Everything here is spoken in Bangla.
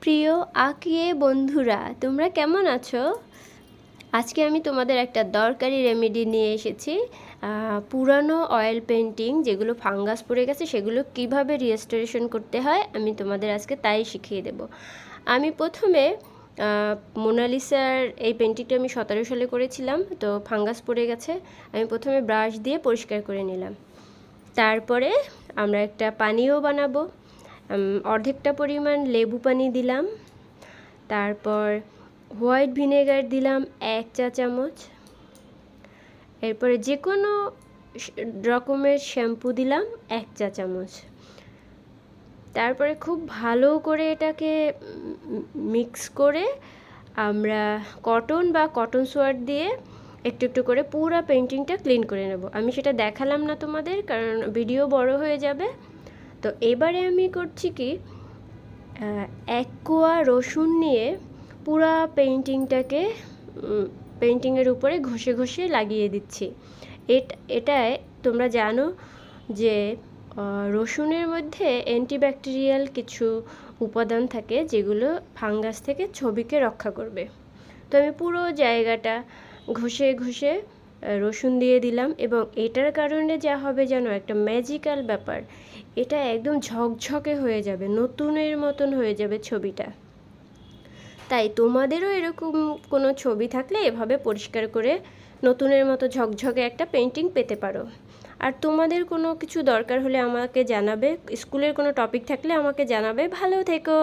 প্রিয় আঁকিয়ে বন্ধুরা, তোমরা কেমন আছো? আজকে আমি তোমাদের একটা দরকারি রেমেডি নিয়ে এসেছি। পুরানো অয়েল পেন্টিং যেগুলো ফাঙ্গাস পড়ে গেছে সেগুলো কিভাবে রিস্টোরেশন করতে হয় আমি তোমাদের আজকে তাই শিখিয়ে দেব। আমি প্রথমে মোনালিসার এই পেন্টিংটা আমি 17 সালে করেছিলাম, তো ফাঙ্গাস পড়ে গেছে। আমি প্রথমে ব্রাশ দিয়ে পরিষ্কার করে নিলাম। তারপরে আমরা একটা পানীয় বানাবো। অর্ধেকটা পরিমাণ লেবু পানি দিলাম, তারপর হোয়াইট ভিনেগার দিলাম 1 চা চামচ, এরপরে যে কোনো রকমের শ্যাম্পু দিলাম 1 চা চামচ। তারপরে খুব ভালো করে এটাকে মিক্স করে আমরা কটন বা কটন সোয়াট দিয়ে একটু একটু করে পুরো পেন্টিংটা ক্লিন করে নেব। আমি সেটা দেখালাম না তোমাদের, কারণ ভিডিও বড় হয়ে যাবে। তো এবারে আমি করছি কি, 1 কোয়া রসুন নিয়ে পুরা পেন্টিংয়ের উপরে ঘষে ঘষে লাগিয়ে দিচ্ছি। এটায় তোমরা জানো যে রসুনের মধ্যে অ্যান্টিব্যাকটেরিয়াল কিছু উপাদান থাকে যেগুলো ফাঙ্গাস থেকে ছবিকে রক্ষা করবে। তো আমি পুরো জায়গাটা ঘষে ঘষে রসুন দিয়ে দিলাম, এবং এটার কারণে যা হবে জানো, একটা ম্যাজিক্যাল ব্যাপার, এটা একদম ঝকঝকে হয়ে যাবে, নতুনের মতন হয়ে যাবে ছবিটা। তাই তোমাদেরও এরকম কোনো ছবি থাকলে এভাবে পরিষ্কার করে নতুনের মতো ঝকঝকে একটা পেন্টিং পেতে পারো। আর তোমাদের কোনো কিছু দরকার হলে আমাকে জানাবে, স্কুলের কোনো টপিক থাকলে আমাকে জানাবে। ভালো থেকো।